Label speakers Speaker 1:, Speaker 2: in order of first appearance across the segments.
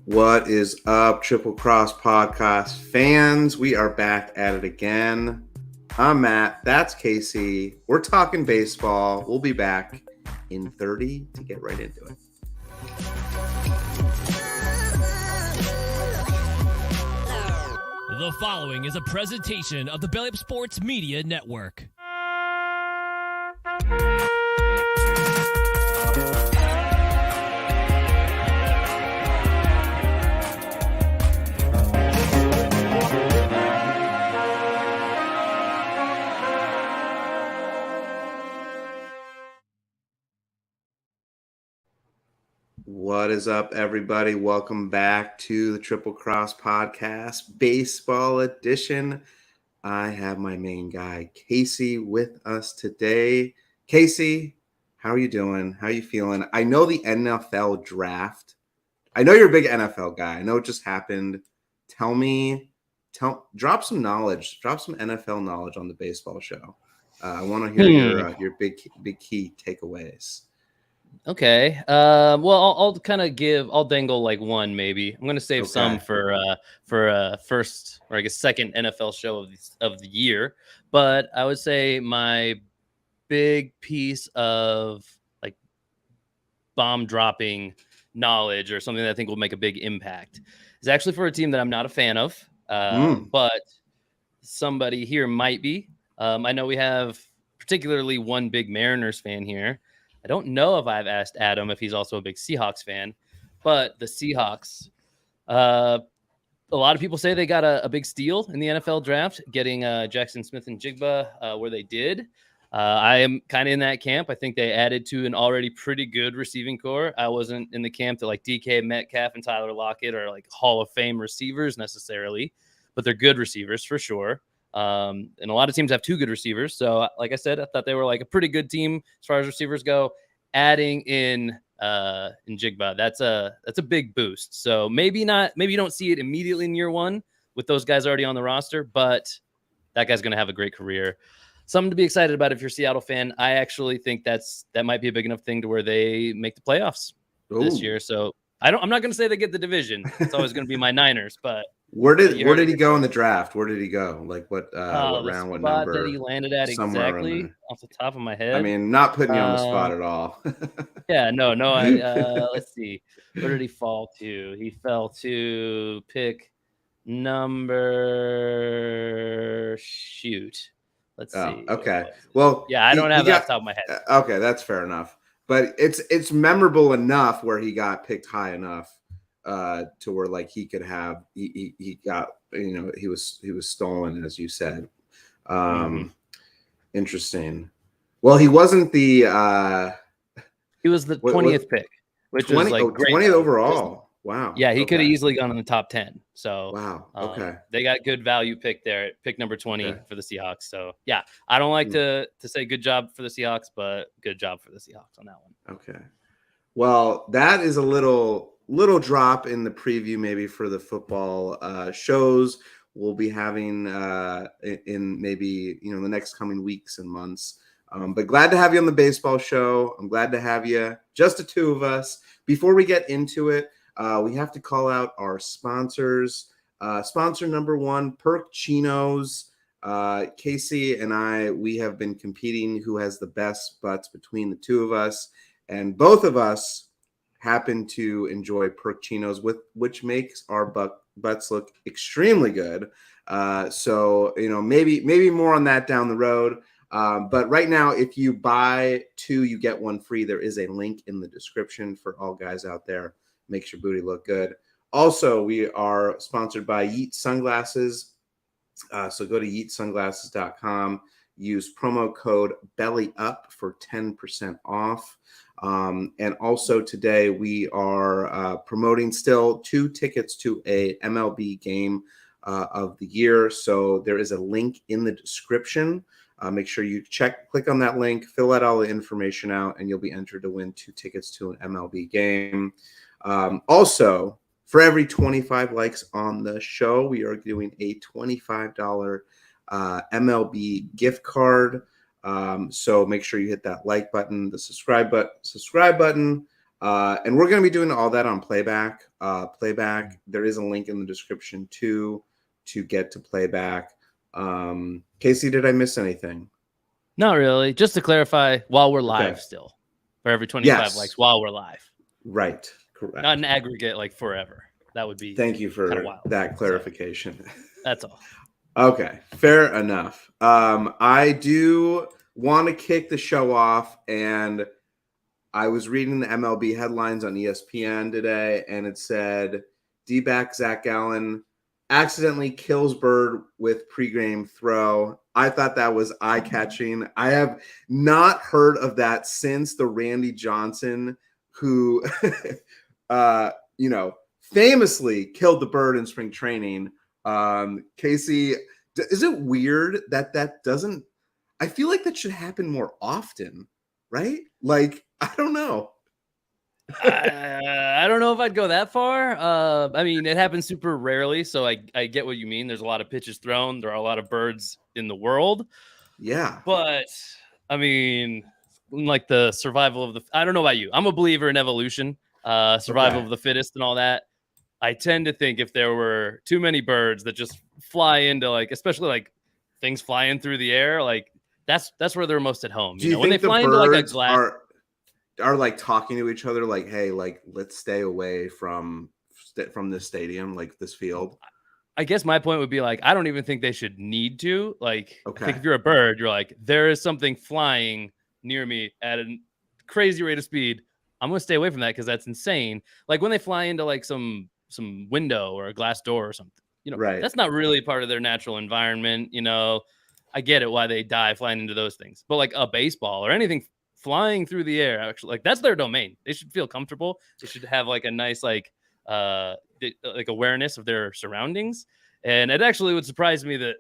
Speaker 1: What is up, Triple Cross Podcast fans? We are back at it again. I'm Matt. That's Casey. We're talking baseball. We'll be back in 30 to get right into it.
Speaker 2: The following is a presentation of the Belly Up Sports Media Network.
Speaker 1: What is up, everybody? Welcome back to the Triple Cross Podcast, Baseball Edition. I have my main guy, Casey, with us today. Casey, how are you doing? How are you feeling? I know the NFL draft. I know you're a big NFL guy. I know it just happened. Drop some knowledge. Drop some NFL knowledge on the baseball show. I want to hear your big key takeaways.
Speaker 3: Okay. Well, I'll dangle like one maybe. I'm gonna save some for first or I guess second NFL show of the year. But I would say my big piece of like bomb dropping knowledge or something that I think will make a big impact is actually for a team that I'm not a fan of, but somebody here might be. I know we have particularly one big Mariners fan here. I don't know if I've asked Adam if he's also a big Seahawks fan, but the Seahawks, a lot of people say they got a big steal in the NFL draft, getting Jackson Smith and Jigba where they did. I am kind of in that camp. I think they added to an already pretty good receiving core. I wasn't in the camp that like DK Metcalf and Tyler Lockett are like Hall of Fame receivers necessarily, but they're good receivers for sure. And a lot of teams have two good receivers. So like I said, I thought they were like a pretty good team as far as receivers go. Adding in Jigba, that's a big boost. So maybe you don't see it immediately in year one with those guys already on the roster, but that guy's going to have a great career. Something to be excited about if you're a Seattle fan. I actually think that might be a big enough thing to where they make the playoffs this year. So I'm not going to say they get the division. It's always going to be my Niners, but
Speaker 1: Where did he go in the draft? Where did he go? Like what round, what number?
Speaker 3: That he landed at exactly off the top of my head.
Speaker 1: I mean, not putting you on the spot at all.
Speaker 3: Yeah, no. Let's see. Where did he fall to? He fell to pick number. Shoot. Let's see.
Speaker 1: Okay. Well,
Speaker 3: yeah, I don't have that off the top of my head.
Speaker 1: Okay, that's fair enough. But it's memorable enough where he got picked high enough to where like he could have he got he was stolen, as you said. Interesting. Well, he wasn't the
Speaker 3: he was the 20th pick, which was like
Speaker 1: 20th overall. Wow.
Speaker 3: Yeah, he could have easily gone in the top 10. So
Speaker 1: wow. Okay.
Speaker 3: They got good value pick there at pick number 20 for the Seahawks. So yeah, I don't like to say good job for the Seahawks, but good job for the Seahawks on that one.
Speaker 1: Okay. Well, that is a little drop in the preview maybe for the football shows we'll be having in maybe the next coming weeks and months. But glad to have you on the baseball show. I'm glad to have you, just the two of us. Before we get into it, we have to call out our sponsors. Sponsor number one, Perk Chinos. Casey and we have been competing who has the best butts between the two of us, and both of us happen to enjoy Perk Chinos, which makes our butts look extremely good. So maybe more on that down the road. But right now, if you buy two, you get one free. There is a link in the description for all guys out there. Makes your booty look good. Also, we are sponsored by Yeet Sunglasses. So go to yeetsunglasses.com. Use promo code BELLYUP for 10% off. And also today we are promoting still 2 tickets to a MLB game of the year. So there is a link in the description. Make sure you click on that link, fill out all the information out, and you'll be entered to win 2 tickets to an MLB game. Also, for every 25 likes on the show, we are doing a $25 MLB gift card. So make sure you hit that like button, the subscribe button, And we're going to be doing all that on PlayBack. PlayBack, there is a link in the description too to get to PlayBack. Casey, did I miss anything?
Speaker 3: Not really. Just to clarify, while we're live still, for every 25 likes while we're live.
Speaker 1: Right. Correct.
Speaker 3: Not an aggregate like forever. That would be.
Speaker 1: Thank you for that clarification.
Speaker 3: So, that's all.
Speaker 1: Okay, fair enough. I do want to kick the show off, and I was reading the MLB headlines on ESPN today, and it said D-back Zach Gallen accidentally kills bird with pregame throw. I thought that was eye-catching. I have not heard of that since the Randy Johnson, who, famously killed the bird in spring training. Casey, is it weird that doesn't? I feel like that should happen more often, right? Like, I don't know.
Speaker 3: I don't know if I'd go that far. I mean, it happens super rarely, so I get what you mean. There's a lot of pitches thrown. There are a lot of birds in the world.
Speaker 1: Yeah.
Speaker 3: But, I mean, like the survival of the... I don't know about you. I'm a believer in evolution, survival of the fittest and all that. I tend to think if there were too many birds that just fly into, like, especially like things flying through the air, like that's where they're most at home.
Speaker 1: Do you know,
Speaker 3: when they fly into like a glass,
Speaker 1: are like talking to each other, like, hey, like let's stay away from this stadium, like this field.
Speaker 3: I guess my point would be like, I don't even think they should need to. Like, I think if you're a bird, you're like, there is something flying near me at a crazy rate of speed. I'm gonna stay away from that because that's insane. Like when they fly into like some window or a glass door or something, that's not really part of their natural environment. I get it why they die flying into those things, but like a baseball or anything flying through the air, actually, like that's their domain. They should feel comfortable. They should have like a nice like awareness of their surroundings. And it actually would surprise me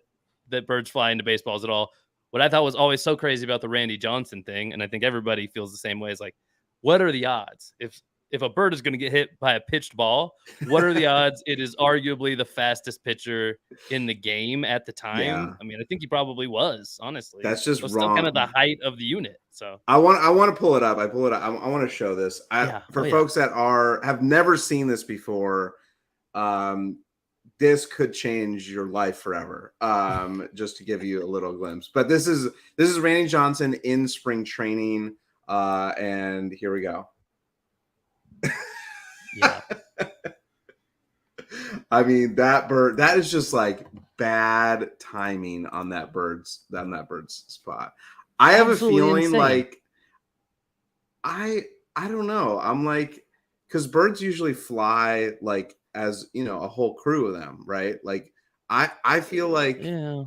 Speaker 3: that birds fly into baseballs at all. What I thought was always so crazy about the Randy Johnson thing, and I think everybody feels the same way, is like, what are the odds if a bird is going to get hit by a pitched ball? What are the odds it is arguably the fastest pitcher in the game at the time?
Speaker 1: Yeah.
Speaker 3: I mean, I think he probably was, honestly.
Speaker 1: That's just
Speaker 3: wrong.
Speaker 1: Still
Speaker 3: kind of the height of the unit. So
Speaker 1: I want to pull it up. I pull it up. I want to show this. Folks that have never seen this before, this could change your life forever. Just to give you a little glimpse. But this is Randy Johnson in spring training. And here we go.
Speaker 3: Yeah.
Speaker 1: I mean, that is just like bad timing on that bird's spot. I have absolutely a feeling insane. Like I don't know. I'm like, because birds usually fly like as a whole crew of them, right? Like I feel like I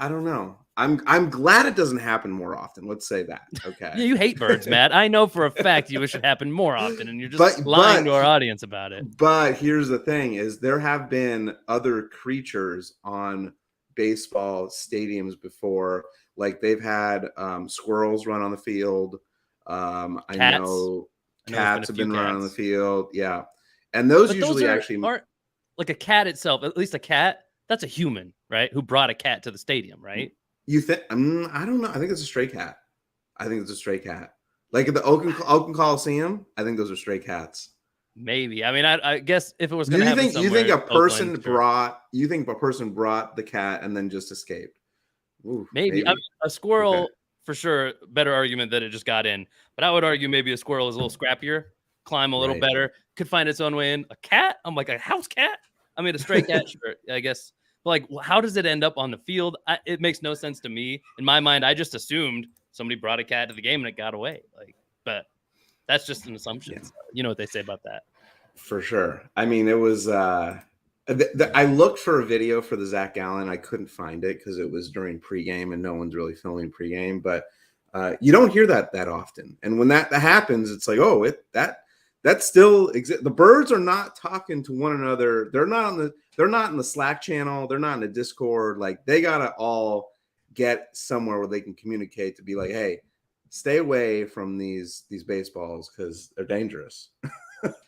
Speaker 1: don't know. I'm glad it doesn't happen more often. Let's say that. Okay.
Speaker 3: You hate birds, Matt. I know for a fact you wish it happened more often, and you're just lying to our audience about it.
Speaker 1: But here's the thing: is there have been other creatures on baseball stadiums before. Like they've had squirrels run on the field. I know cats have been run on the field. Yeah, and those usually
Speaker 3: aren't like a cat itself. At least a cat. That's a human, right? Who brought a cat to the stadium, right?
Speaker 1: You think? I don't know. I think it's a stray cat. Like at the Oakland Coliseum, I think those are stray cats.
Speaker 3: Maybe. I mean, I guess if it was going to happen somewhere,
Speaker 1: you think a person brought the cat and then just escaped? Ooh,
Speaker 3: maybe. I mean, a squirrel for sure. Better argument that it just got in, but I would argue maybe a squirrel is a little scrappier, climb a little better, could find its own way in. A cat? I'm like a house cat. I mean, a stray cat, sure, I guess. But like, how does it end up on the field? It makes no sense to me. In my mind, I just assumed somebody brought a cat to the game and it got away. Like, but that's just an assumption. Yeah. So you know what they say about that.
Speaker 1: For sure. I mean, it was. I looked for a video for the Zach Gallen. I couldn't find it because it was during pregame and no one's really filming pregame. But you don't hear that often. And when that happens, it's like, oh, that still exists. The birds are not talking to one another. They're not in the Slack channel. They're not in the Discord. Like they gotta all get somewhere where they can communicate to be like, hey, stay away from these baseballs because they're dangerous.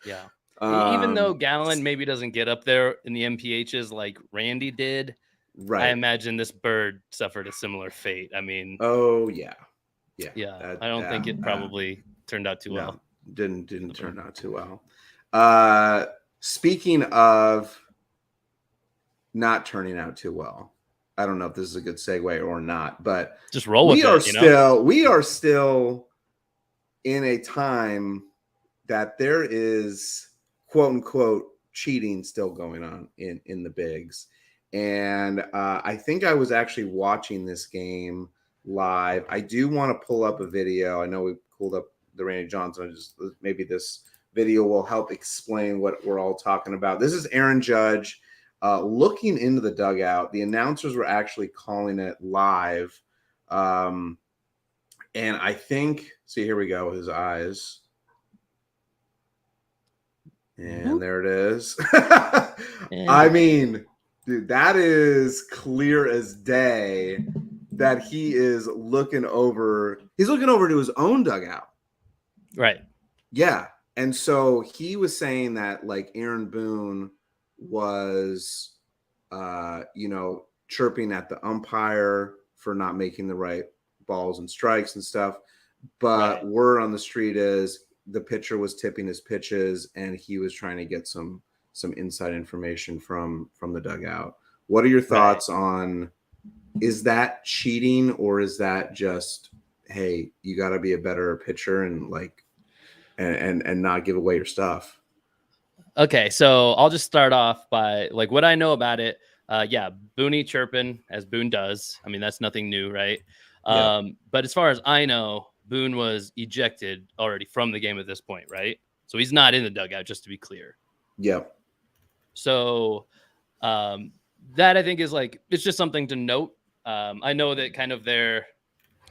Speaker 3: Yeah. Even though Gallen maybe doesn't get up there in the MPHs like Randy did, right? I imagine this bird suffered a similar fate. I mean,
Speaker 1: oh yeah.
Speaker 3: I don't think it probably turned out too well.
Speaker 1: didn't turn out too well. Speaking of not turning out too well, I don't know if this is a good segue or not, but
Speaker 3: just roll with it.
Speaker 1: We are still in a time that there is quote unquote cheating still going on in the bigs. And I think I was actually watching this game live. I do want to pull up a video. I know we pulled up the Randy Johnson. Maybe this video will help explain what we're all talking about. This is Aaron Judge looking into the dugout. The announcers were actually calling it live. And I think, see, here we go, his eyes. And there it is. I mean, dude, that is clear as day that he is looking over. He's looking over to his own dugout.
Speaker 3: Right.
Speaker 1: Yeah. And so he was saying that like Aaron Boone was, chirping at the umpire for not making the right balls and strikes and stuff. But word on the street is the pitcher was tipping his pitches and he was trying to get some inside information from the dugout. What are your thoughts on, is that cheating or is that just, hey, you got to be a better pitcher and like and not give away your stuff?
Speaker 3: Okay, so I'll just start off by like what I know about it. Booney chirping as Boone does. I mean, that's nothing new, right?
Speaker 1: Yeah.
Speaker 3: But as far as I know, Boone was ejected already from the game at this point, right? So he's not in the dugout, just to be clear.
Speaker 1: Yeah.
Speaker 3: So that I think is like, it's just something to note. I know that kind of their,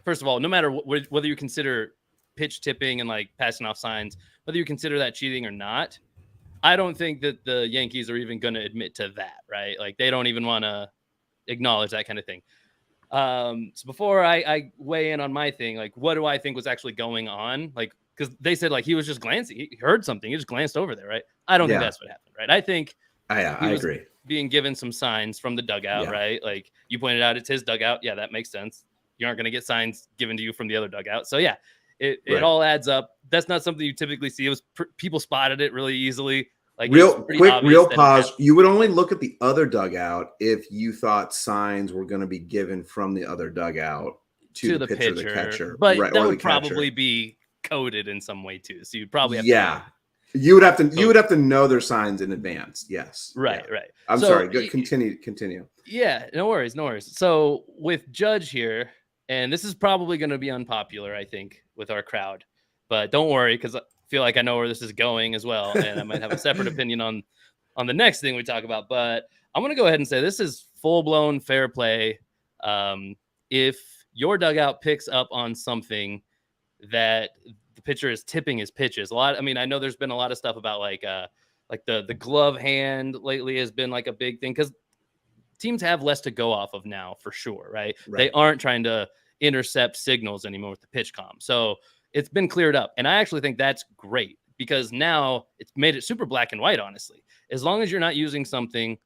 Speaker 3: first of all, no matter whether you consider pitch tipping and like passing off signs, whether you consider that cheating or not, I don't think that the Yankees are even going to admit to that, right? Like they don't even want to acknowledge that kind of thing. So before I weigh in on my thing, like what do I think was actually going on? Like, because they said like he was just glancing, he heard something, he just glanced over there, right? I don't think that's what happened, right? I think
Speaker 1: I agree.
Speaker 3: Being given some signs from the dugout, right? Like you pointed out, it's his dugout. Yeah, that makes sense. You aren't going to get signs given to you from the other dugout. So yeah, it all adds up. That's not something you typically see. It was people spotted it really easily. Like
Speaker 1: real pause. You would only look at the other dugout if you thought signs were going to be given from the other dugout to the pitcher, the catcher.
Speaker 3: But that would probably be coded in some way too. So you'd probably have to
Speaker 1: you would have to know their signs in advance. Yes.
Speaker 3: Right.
Speaker 1: I'm sorry. Good. Continue.
Speaker 3: Yeah, no worries. So with Judge here, and this is probably going to be unpopular, I think, with our crowd, but don't worry, because I feel like I know where this is going as well, and I might have a separate opinion on the next thing we talk about. But I'm going to go ahead and say this is full-blown fair play. If your dugout picks up on something that the pitcher is tipping his pitches, I know there's been a lot of stuff about like the glove hand lately has been like a big thing because teams have less to go off of now for sure, right? They aren't trying to intercept signals anymore with the pitch comm. So it's been cleared up. And I actually think that's great because now it's made it super black and white, honestly. As long as you're not using something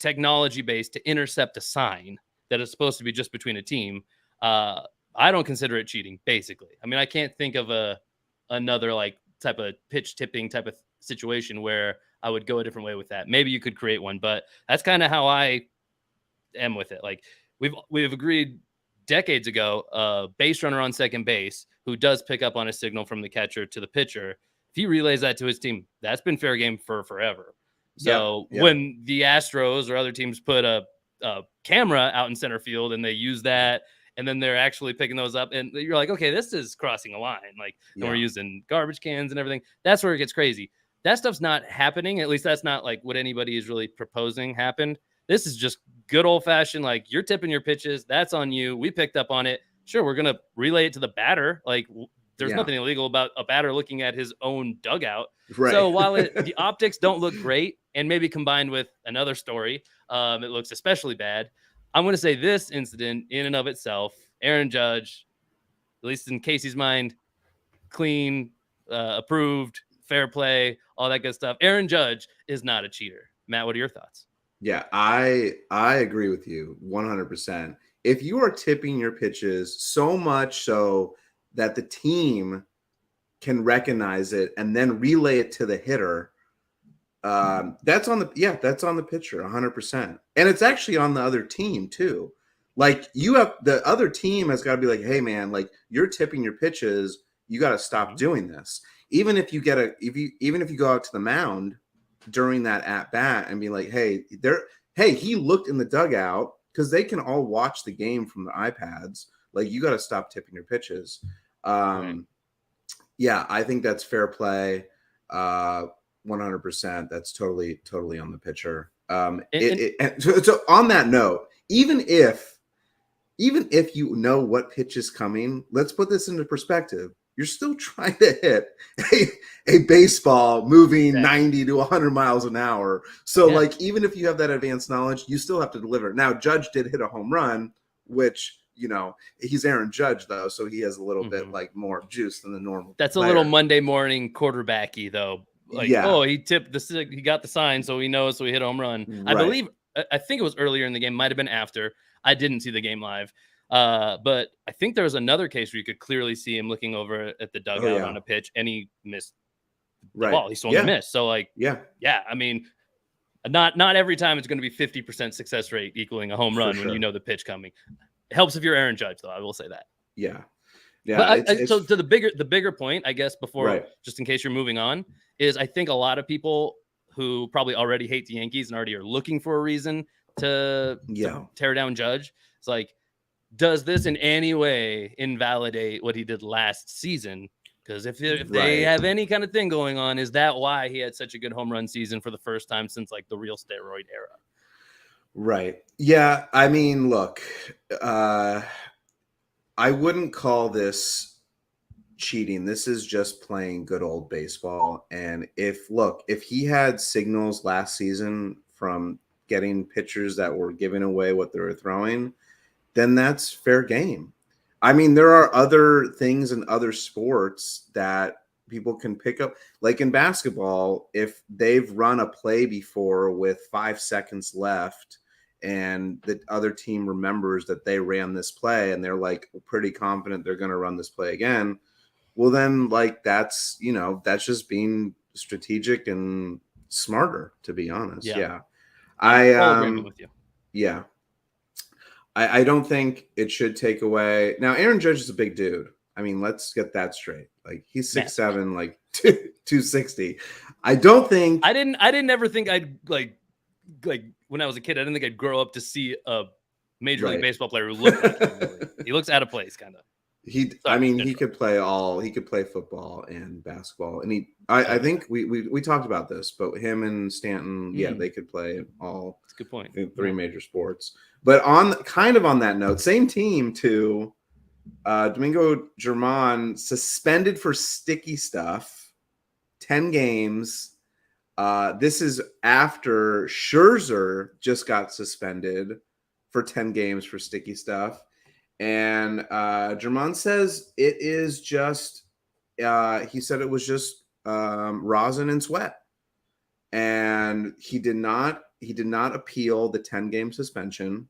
Speaker 3: technology-based to intercept a sign that is supposed to be just between a team, I don't consider it cheating, basically. I mean, I can't think of another like type of pitch tipping type of situation where I would go a different way with that. Maybe you could create one, but that's kind of how I am with it. Like we've agreed decades ago, base runner on second base who does pick up on a signal from the catcher to the pitcher, if he relays that to his team, that's been fair game for forever. So when the Astros or other teams put a camera out in center field and they use that, and then they're actually picking those up, and you're like, okay, this is crossing a line. Like, and we're using garbage cans and everything. That's where it gets crazy. That stuff's not happening. At least that's not like what anybody is really proposing happened. This is just good old fashioned, like you're tipping your pitches. That's on you. We picked up on it. Sure, we're going to relay it to the batter. Like there's nothing illegal about a batter looking at his own dugout. Right. So while the optics don't look great, and maybe combined with another story, it looks especially bad. I'm going to say this incident in and of itself, Aaron Judge, at least in Casey's mind, clean, approved, fair play, all that good stuff. Aaron Judge is not a cheater. Matt, what are your thoughts?
Speaker 1: Yeah, I agree with you 100%. If you are tipping your pitches so much so that the team can recognize it and then relay it to the hitter, that's on the pitcher 100%. And it's actually on the other team too. Like the other team has got to be like, hey man, like you're tipping your pitches. You got to stop doing this. Even if you go out to the mound during that at bat and be like, hey, he looked in the dugout, because they can all watch the game from the iPads. Like, you got to stop tipping your pitches.
Speaker 3: Right.
Speaker 1: Yeah, I think that's fair play. 100%. That's totally on the pitcher. So on that note, even if you know what pitch is coming, let's put this into perspective. You're still trying to hit a baseball moving 90 to 100 miles an hour. So, like, even if you have that advanced knowledge, you still have to deliver. Now, Judge did hit a home run, which, you know, he's Aaron Judge, though, so he has a little bit, like, more juice than the normal
Speaker 3: That's
Speaker 1: player.
Speaker 3: A little Monday morning quarterbacky, though. Like, he tipped this, he got the sign, so he knows, so he hit a home run. Right. I think it was earlier in the game, might have been after. I didn't see the game live. But I think there was another case where you could clearly see him looking over at the dugout on a pitch, and he missed the ball. He swung and missed. So, like, I mean, not every time it's going to be 50% success rate equaling a home run when you know the pitch coming. It helps if you're Aaron Judge, though. I will say that.
Speaker 1: Yeah.
Speaker 3: But so to the bigger point, I guess, before just in case you're moving on, is I think a lot of people who probably already hate the Yankees and already are looking for a reason to tear down Judge. It's like, does this in any way invalidate what he did last season? Because if they have any kind of thing going on, is that why he had such a good home run season for the first time since, like, the real steroid era?
Speaker 1: Right. Yeah. I mean, look, I wouldn't call this cheating. This is just playing good old baseball. And if he had signals last season from getting pitchers that were giving away what they were throwing, then that's fair game. I mean, there are other things in other sports that people can pick up. Like in basketball, if they've run a play before with 5 seconds left and the other team remembers that they ran this play and they're like pretty confident they're going to run this play again, well then, like, that's just being strategic and smarter, to be honest. I agree with you. Yeah. I don't think it should take away. Now, Aaron Judge is a big dude. I mean, let's get that straight. Like, he's 6'7", like 260. I don't think.
Speaker 3: I didn't ever think I'd like when I was a kid. I didn't think I'd grow up to see a Major League Baseball player who looked like him. Really. He looks out of place, kind of. He
Speaker 1: could play football and basketball, and I think we talked about this, but him and Stanton, they could play all.
Speaker 3: That's a good point.
Speaker 1: Three major sports. But on that note, same team too. Domingo Germán suspended for sticky stuff, 10 games. This is after Scherzer just got suspended for 10 games for sticky stuff. And Germán says it is just, he said it was just rosin and sweat. And he did not appeal the 10-game suspension.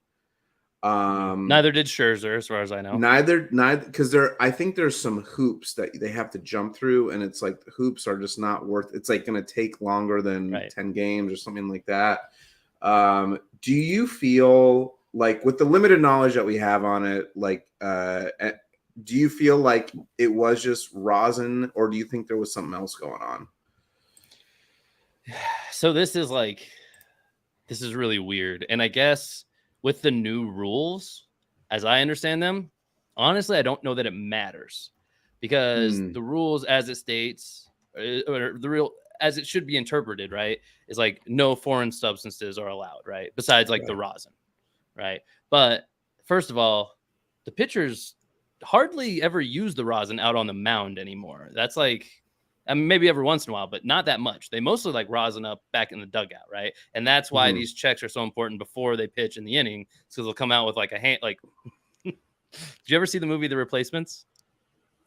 Speaker 3: Neither did Scherzer, as far as I know.
Speaker 1: Neither, because I think there's some hoops that they have to jump through, and it's like the hoops are just not worth. It's like going to take longer than 10 games or something like that. Do you feel like, with the limited knowledge that we have on it, like, do you feel like it was just rosin, or do you think there was something else going on?
Speaker 3: So this is really weird. And I guess with the new rules, as I understand them, honestly, I don't know that it matters, because the rules as it states, or as it should be interpreted, right, is like no foreign substances are allowed, right? Besides the rosin, right? But first of all, the pitchers hardly ever use the rosin out on the mound anymore. That's like, I mean, maybe every once in a while, but not that much. They mostly like rosin up back in the dugout, right? And that's why these checks are so important before they pitch in the inning, because they'll come out with like a hand. Like, did you ever see the movie The Replacements?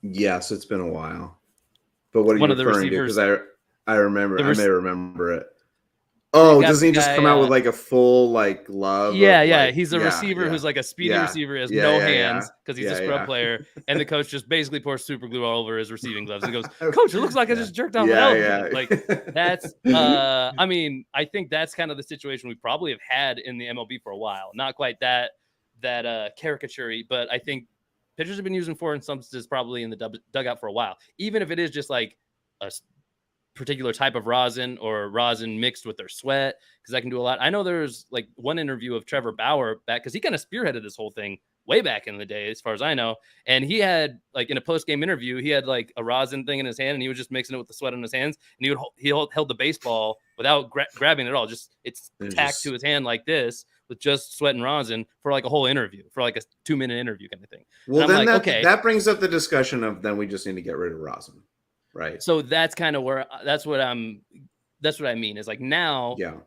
Speaker 1: Yes, it's been a while. But what are you referring to? Because I remember. I may remember it. Oh,
Speaker 3: got
Speaker 1: doesn't
Speaker 3: the
Speaker 1: he just come out
Speaker 3: guy,
Speaker 1: with like a full like glove
Speaker 3: yeah,
Speaker 1: of
Speaker 3: yeah.
Speaker 1: like
Speaker 3: He's a receiver
Speaker 1: yeah,
Speaker 3: who's like a speedy
Speaker 1: yeah,
Speaker 3: receiver. He has
Speaker 1: yeah,
Speaker 3: no
Speaker 1: yeah, yeah,
Speaker 3: hands because he's a
Speaker 1: yeah,
Speaker 3: scrub
Speaker 1: yeah.
Speaker 3: player. And the coach just basically pours super glue all over his receiving gloves and goes, Coach, it looks like I
Speaker 1: Yeah,
Speaker 3: just jerked off an elephant.
Speaker 1: yeah,
Speaker 3: Like that's
Speaker 1: yeah.
Speaker 3: I mean, I think that's kind of the situation we probably have had in the MLB for a while. Not quite that caricature, but I think pitchers have been using foreign substances probably in the dugout for a while. Even if it is just like a particular type of rosin or rosin mixed with their sweat, because that can do a lot. I know there's like one interview of Trevor Bauer back because he kind of spearheaded this whole thing way back in the day, as far as I know. And he had like in a post game interview, he had like a rosin thing in his hand, and he was just mixing it with the sweat on his hands, and held the baseball without grabbing it at all. Just it's tacked to his hand like this with just sweat and rosin for like a whole interview, for like a 2-minute interview kind of thing. And
Speaker 1: Well,
Speaker 3: I'm
Speaker 1: then
Speaker 3: like,
Speaker 1: that
Speaker 3: okay,
Speaker 1: that brings up the discussion of then we just need to get rid of rosin, right?
Speaker 3: so that's kind of where that's what I mean is like now
Speaker 1: Yeah,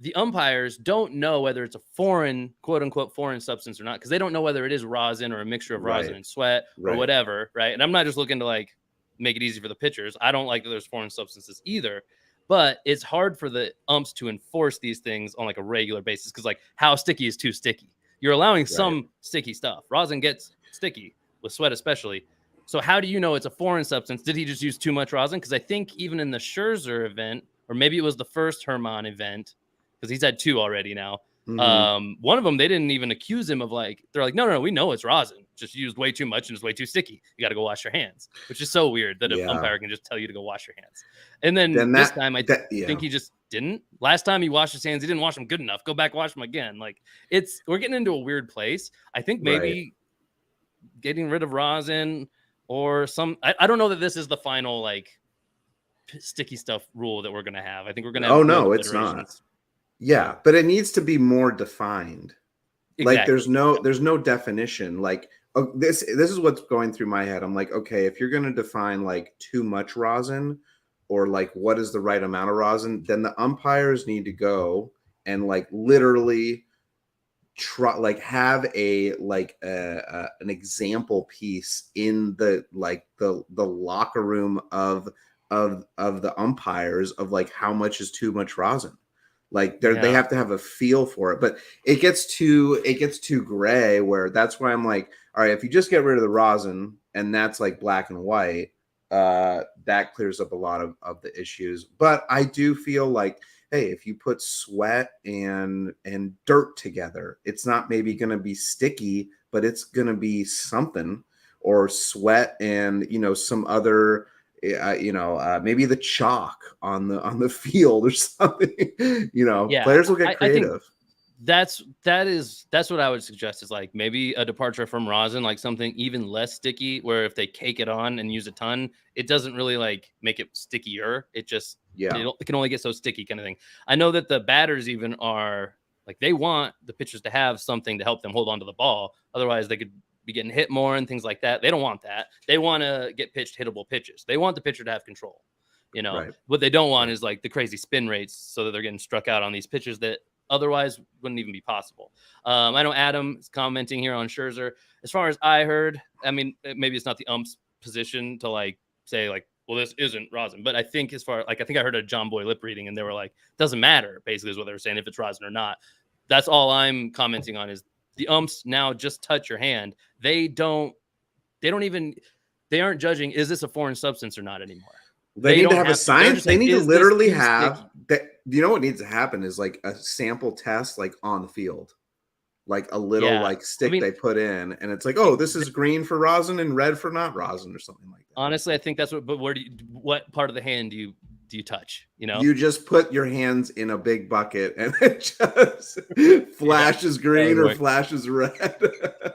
Speaker 3: the umpires don't know whether it's a foreign, quote unquote, foreign substance or not, because they don't know whether it is rosin or a mixture of rosin
Speaker 1: right,
Speaker 3: and sweat or
Speaker 1: right.
Speaker 3: whatever, right? And I'm not just looking to like make it easy for the pitchers. I don't like that there's foreign substances either, but it's hard for the umps to enforce these things on like a regular basis because like how sticky is too sticky? You're allowing some sticky stuff. Rosin gets sticky with sweat especially. So how do you know it's a foreign substance? Did he just use too much rosin? Because I think even in the Scherzer event, or maybe it was the first Herman event, because he's had 2 already now.
Speaker 1: Mhm.
Speaker 3: One of them, they didn't even accuse him of like, they're like, no, we know it's rosin. Just used way too much and it's way too sticky. You got to go wash your hands, which is so weird that an
Speaker 1: Yeah.
Speaker 3: umpire can just tell you to go wash your hands. And then
Speaker 1: Then
Speaker 3: this
Speaker 1: that
Speaker 3: time, I
Speaker 1: yeah.
Speaker 3: think he just didn't. Last time he washed his hands, he didn't wash them good enough. Go back, wash them again. Like we're getting into a weird place. I think maybe getting rid of rosin or I don't know that this is the final like sticky stuff rule that we're going to have. I think we're going to have
Speaker 1: No, it's not. Yeah, but it needs to be more defined.
Speaker 3: Exactly.
Speaker 1: Like there's no definition. Like this is what's going through my head. I'm like, okay, if you're going to define like too much rosin or like what is the right amount of rosin, then the umpires need to go and like literally try like have an example piece in the like the locker room of the umpires of like how much is too much rosin. Like they have to have a feel for it, but it gets too gray where that's why I'm like, all right, if you just get rid of the rosin and that's like black and white, that clears up a lot of the issues. But I do feel like, hey, if you put sweat and dirt together, it's not maybe going to be sticky, but it's going to be something. Or sweat and some other maybe the chalk on the field or something. Players will get creative.
Speaker 3: That's what I would suggest is like maybe a departure from rosin, like something even less sticky, where if they cake it on and use a ton, it doesn't really like make it stickier. It just it can only get so sticky kind of thing. I know that the batters even are like they want the pitchers to have something to help them hold on to the ball. Otherwise, they could be getting hit more and things like that. They don't want that. They want to get pitched hittable pitches. They want the pitcher to have control. What they don't want is like the crazy spin rates so that they're getting struck out on these pitches that otherwise wouldn't even be possible. I know Adam is commenting here on Scherzer. As far as I heard, I mean, maybe it's not the ump's position to like say like, well, this isn't rosin, but I think as far like I think I heard a John Boy lip reading and they were like, doesn't matter basically is what they were saying if it's rosin or not. That's all I'm commenting on is the umps now just touch your hand. They aren't judging is this a foreign substance or not anymore.
Speaker 1: They need to have a science. They need to literally have that. You know what needs to happen is like a sample test, like on the field, like a little like stick they put in, and it's like, oh, this is green for rosin and red for not rosin or something like that.
Speaker 3: Honestly, I think that's what. But what part of the hand do you touch?
Speaker 1: You just put your hands in a big bucket and it just flashes green or flashes red.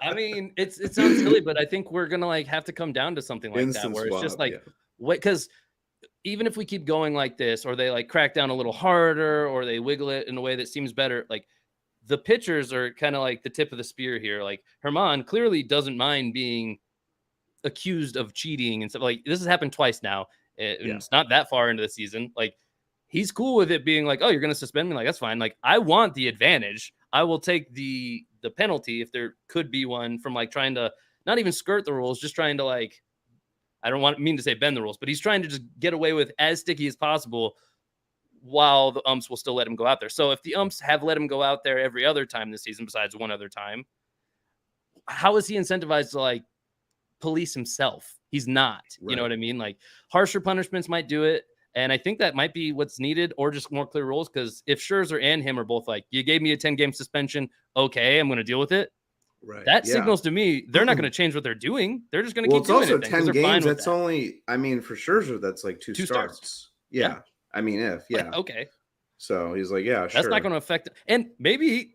Speaker 3: I mean, it sounds silly, but I think we're gonna like have to come down to something like that, where it's just like, because even if we keep going like this, or they like crack down a little harder, or they wiggle it in a way that seems better, like the pitchers are kind of like the tip of the spear here. Like Herman clearly doesn't mind being accused of cheating and stuff. Like this has happened twice now. It's not that far into the season. Like he's cool with it being like, oh, you're going to suspend me. Like, that's fine. Like I want the advantage. I will take the penalty if there could be one from like trying to not even skirt the rules, just trying to like, I don't mean to say bend the rules, but he's trying to just get away with as sticky as possible while the umps will still let him go out there. So if the umps have let him go out there every other time this season, besides one other time, how is he incentivized to like police himself? He's not, you know what I mean? Like harsher punishments might do it. And I think that might be what's needed, or just more clear rules. Because if Scherzer and him are both like, you gave me a 10-game suspension, okay, I'm going to deal with it.
Speaker 1: Right.
Speaker 3: That signals to me they're not going to change what they're doing. They're just going to keep doing it.
Speaker 1: Well, it's also 10 games. That's
Speaker 3: that.
Speaker 1: only, I mean, for Scherzer, that's like two starts. Yeah. I mean,
Speaker 3: like, okay.
Speaker 1: So he's like, yeah,
Speaker 3: that's not going to affect it. And maybe,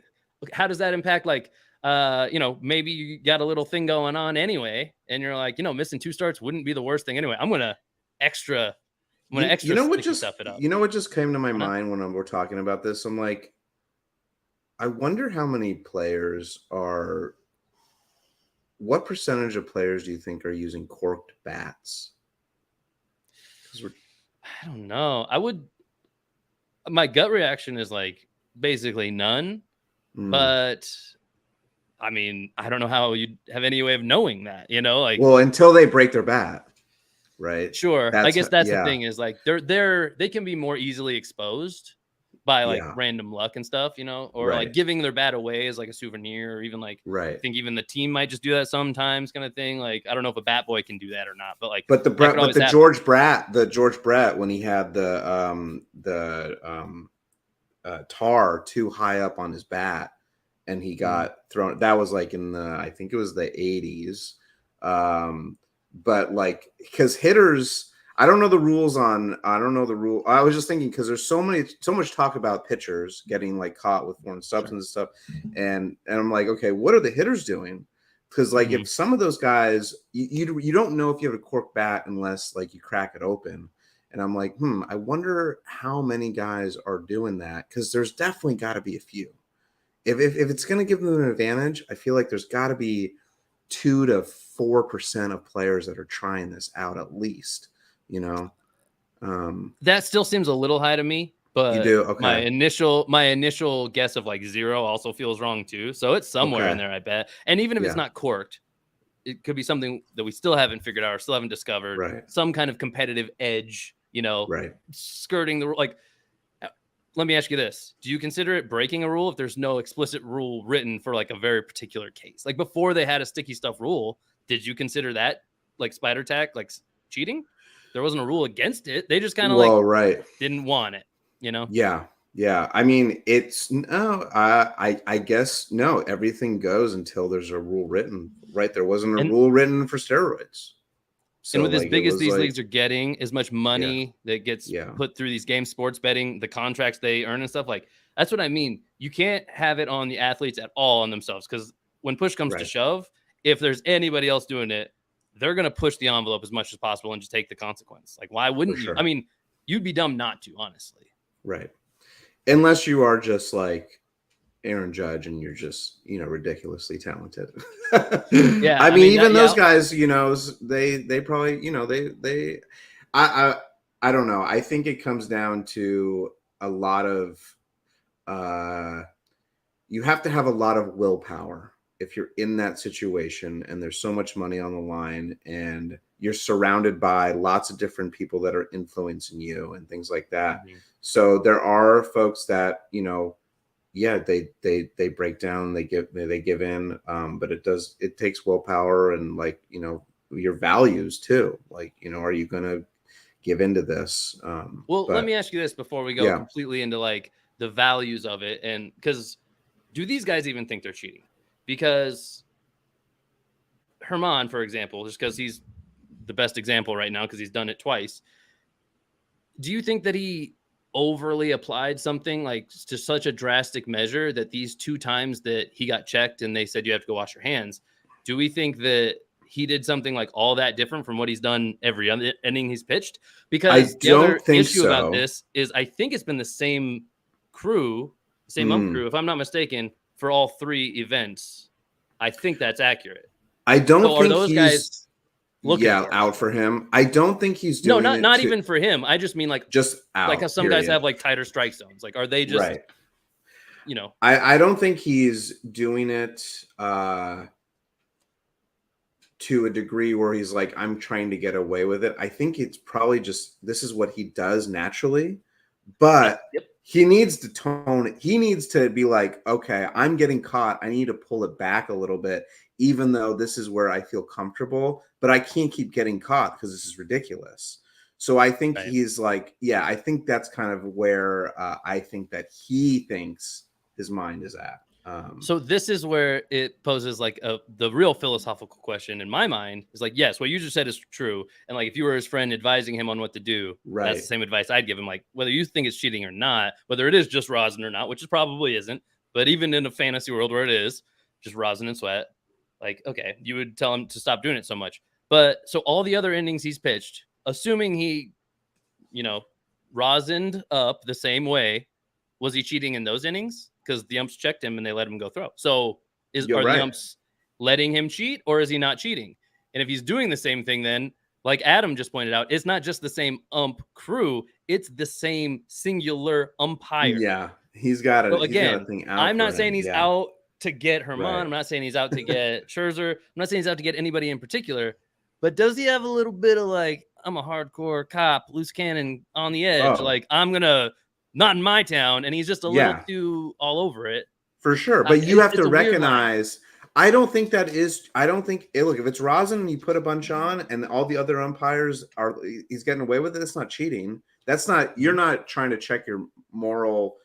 Speaker 3: how does that impact? Like, maybe you got a little thing going on anyway, and you're like, missing 2 starts wouldn't be the worst thing anyway. I'm going to extra stuff it up.
Speaker 1: You know what just came to my mind when we're talking about this? I'm like, I wonder how many players are. What percentage of players do you think are using corked bats?
Speaker 3: I don't know. My gut reaction is like basically none, but I mean, I don't know how you'd have any way of knowing that, well,
Speaker 1: until they break their bat, right?
Speaker 3: Sure. I guess that's the thing is like they can be more easily exposed by like random luck and stuff, or like giving their bat away as like a souvenir, or even like, I think even the team might just do that sometimes, kind of thing. Like, I don't know if a bat boy can do that or not, but like,
Speaker 1: the George Brett, when he had the tar too high up on his bat and he got thrown, that was like in I think it was the 80s. But like, because hitters, I don't know the rule. I was just thinking, because there's so much talk about pitchers getting like caught with foreign substance and stuff. And I'm like, okay, what are the hitters doing? Because like if some of those guys, you don't know if you have a cork bat unless like you crack it open. And I'm like, I wonder how many guys are doing that, because there's definitely got to be a few. If it's going to give them an advantage, I feel like there's got to be 2 to 4% of players that are trying this out at least.
Speaker 3: That still seems a little high to me, but
Speaker 1: you do. Okay.
Speaker 3: My initial guess of like 0 also feels wrong too. So it's somewhere in there, I bet. And even if it's not corked, it could be something that we still haven't figured out or still haven't discovered.
Speaker 1: Right.
Speaker 3: Some kind of competitive edge, skirting the rule. Like, let me ask you this: do you consider it breaking a rule if there's no explicit rule written for like a very particular case? Like before they had a sticky stuff rule, did you consider that like spider tack, like cheating? There wasn't a rule against it. They just kind of didn't want it,
Speaker 1: Yeah. I mean, it's no. I guess no. Everything goes until there's a rule written. Right? There wasn't a rule written for steroids. So,
Speaker 3: and with as big as these leagues are getting, as much money that gets put through these game sports betting, the contracts they earn and stuff, like that's what I mean. You can't have it on the athletes at all on themselves, because when push comes to shove, if there's anybody else doing it, they're going to push the envelope as much as possible and just take the consequence. Like, why wouldn't you? I mean, you'd be dumb not to, honestly.
Speaker 1: Right. Unless you are just like Aaron Judge and you're just, ridiculously talented. I mean, even those guys, they probably, I don't know. I think it comes down to a lot of, you have to have a lot of willpower if you're in that situation and there's so much money on the line and you're surrounded by lots of different people that are influencing you and things like that. So there are folks that, they break down, they give in. But it takes willpower and like, your values too. Like, are you going to give into this?
Speaker 3: Let me ask you this before we go completely into like the values of it. And because do these guys even think they're cheating? Because Herman, for example, just because he's the best example right now because he's done it twice. Do you think that he overly applied something like to such a drastic measure that these 2 times that he got checked and they said you have to go wash your hands, do we think that he did something like all that different from what he's done every other inning he's pitched? Because the other issue about this is I think it's been the same crew, ump crew, if I'm not mistaken, for all 3 events. I think that's accurate.
Speaker 1: I don't think
Speaker 3: are those guys looking
Speaker 1: out for him. I don't think he's doing
Speaker 3: not even for him. I just mean like
Speaker 1: just out,
Speaker 3: like how some guys have like tighter strike zones. Like, are they just
Speaker 1: I don't think he's doing it to a degree where he's like, I'm trying to get away with it. I think it's probably just this is what he does naturally. But
Speaker 3: Yep.
Speaker 1: he needs to tone it. He needs to be like, okay, I'm getting caught. I need to pull it back a little bit, even though this is where I feel comfortable, but I can't keep getting caught because this is ridiculous. So I think
Speaker 3: Right.
Speaker 1: he's like, yeah, I think that's kind of where I think that he thinks his mind is at.
Speaker 3: So this is where it poses like the real philosophical question in my mind is like, yes, what you just said is true. And like, if you were his friend advising him on what to do, that's the
Speaker 1: Right.
Speaker 3: same advice I'd give him. Like, whether you think it's cheating or not, whether it is just rosin or not, which it probably isn't, but even in a fantasy world where it is just rosin and sweat, like, okay, you would tell him to stop doing it so much. But so all the other innings he's pitched, assuming he, you know, rosined up the same way, was he cheating in those innings? Because the umps checked him and they let him go throw. So
Speaker 1: You're
Speaker 3: are
Speaker 1: right.
Speaker 3: the umps letting him cheat, or is he not cheating? And if he's doing the same thing, then like Adam just pointed out, it's not just the same ump crew, it's the same singular umpire.
Speaker 1: Yeah. He's got
Speaker 3: So
Speaker 1: a
Speaker 3: again,
Speaker 1: thing out.
Speaker 3: I'm
Speaker 1: for
Speaker 3: not saying
Speaker 1: him.
Speaker 3: he's
Speaker 1: Yeah.
Speaker 3: out to get Herman.
Speaker 1: Right.
Speaker 3: I'm not saying he's out to get Scherzer. I'm not saying he's out to get anybody in particular. But does he have a little bit of like, I'm a hardcore cop, loose cannon on the edge?
Speaker 1: Oh.
Speaker 3: Like, I'm going to, not in my town. And he's just a little too all over it.
Speaker 1: For sure. But you have to
Speaker 3: it's a weird line.
Speaker 1: recognize, I don't think, look, if it's rosin and you put a bunch on and all the other umpires he's getting away with it, it's not cheating. That's not, you're not trying to check your moral,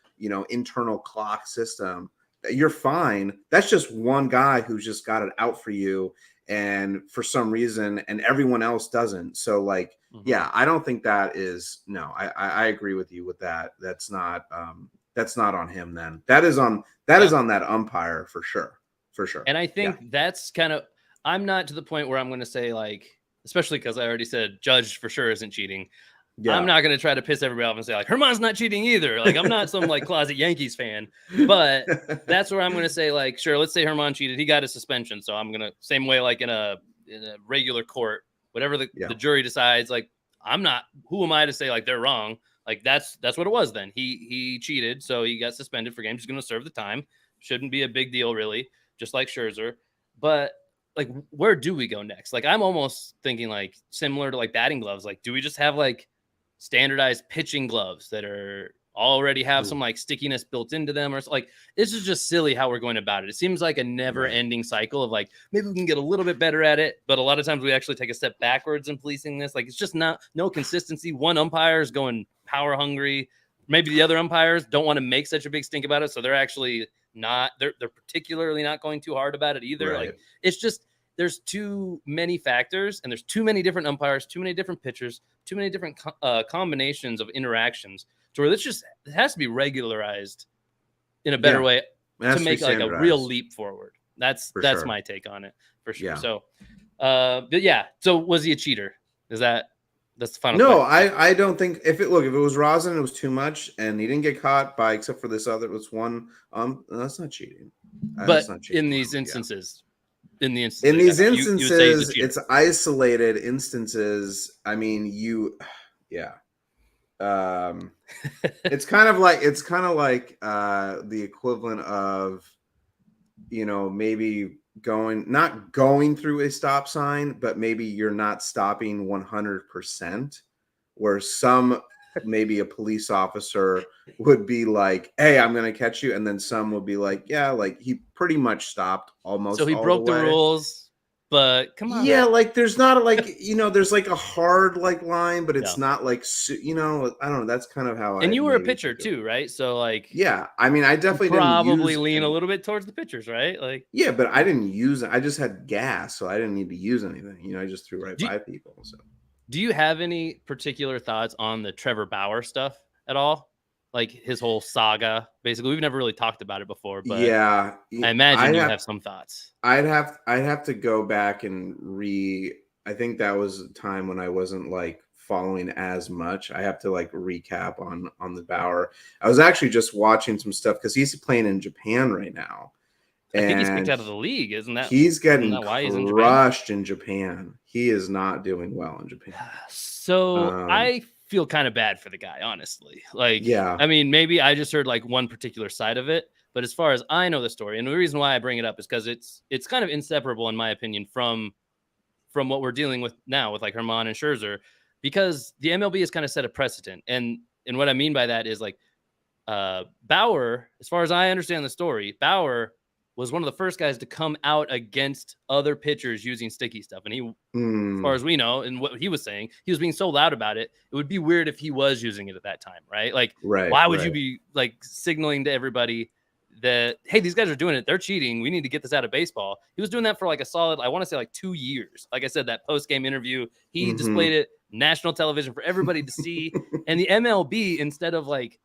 Speaker 1: internal clock system. You're fine. That's just one guy who's just got it out for you. And for some reason, and everyone else doesn't. So like, yeah, I don't think that is, no, I agree with you with that. That's not on him then. That is on that umpire for sure. For sure.
Speaker 3: And I think that's kind of, I'm not to the point where I'm going to say like, especially because I already said Judge for sure isn't cheating. Yeah. I'm not going to try to piss everybody off and say like, Herman's not cheating either. Like, I'm not some like closet Yankees fan, but that's where I'm going to say like, sure, let's say Herman cheated. He got a suspension. So I'm going to, same way like in a regular court, whatever the jury decides, like, who am I to say like they're wrong? Like that's what it was then. He cheated. So he got suspended for games. He's going to serve the time. Shouldn't be a big deal really, just like Scherzer. But like, where do we go next? Like, I'm almost thinking like similar to like batting gloves. Like, do we just have like standardized pitching gloves that are already have some like stickiness built into them, or like, this is just silly how we're going about it. It seems like a never ending cycle of like, maybe we can get a little bit better at it, but a lot of times we actually take a step backwards in policing this. Like, it's just no consistency. One umpire is going power hungry. Maybe the other umpires don't want to make such a big stink about it. So they're actually not, they're particularly not going too hard about it either.
Speaker 1: Right.
Speaker 3: Like, it's just, there's too many factors and there's too many different umpires, too many different pitchers, too many different combinations of interactions to where it has to be regularized in a better way to make like a real leap forward. That's my take on it for sure. Yeah. So, but yeah. So was he a cheater? That's the final question.
Speaker 1: I don't think if it was rosin, it was too much and he didn't get caught by, except for this other, was one, that's not cheating.
Speaker 3: But not cheating in these instances,
Speaker 1: in these instances, it's isolated instances. I mean, it's kind of like the equivalent of, maybe not going through a stop sign, but maybe you're not stopping 100%, where maybe a police officer would be like, hey, I'm going to catch you. And then some would be like, yeah, like he pretty much stopped almost.
Speaker 3: So he broke the rules, but come on.
Speaker 1: Yeah. Like there's not there's like a hard like line, but it's not like, I don't know. That's kind of how
Speaker 3: and you were a pitcher too, right? So like,
Speaker 1: yeah, I mean, I definitely
Speaker 3: probably lean a little bit towards the pitchers, right? Like,
Speaker 1: yeah, but I didn't use it. I just had gas, so I didn't need to use anything. I just threw right by people. So. Do
Speaker 3: you have any particular thoughts on the Trevor Bauer stuff at all? Like his whole saga, basically. We've never really talked about it before, but
Speaker 1: yeah,
Speaker 3: I imagine you have some thoughts.
Speaker 1: I'd have to go back and I think that was a time when I wasn't like following as much. I have to like recap on the Bauer. I was actually just watching some stuff because he's playing in Japan right now.
Speaker 3: I think he's kicked out of the league, isn't that?
Speaker 1: He's getting crushed in Japan. He is not doing well in Japan.
Speaker 3: So I feel kind of bad for the guy, honestly. Like, yeah, I mean, maybe I just heard like one particular side of it, but as far as I know the story, and the reason why I bring it up is because it's kind of inseparable, in my opinion, from what we're dealing with now with like Herman and Scherzer, because the MLB has kind of set a precedent, and And what I mean by that is like Bauer, as far as I understand the story, Bauer was one of the first guys to come out against other pitchers using sticky stuff. And he, as far as we know, and what he was saying, he was being so loud about it. It would be weird if he was using it at that time, right? Like, why would you be like signaling to everybody that, hey, these guys are doing it, they're cheating, we need to get this out of baseball? He was doing that for like a solid, I want to say like 2 years. Like I said, that post-game interview, he displayed it national television for everybody to see. And the MLB, instead of like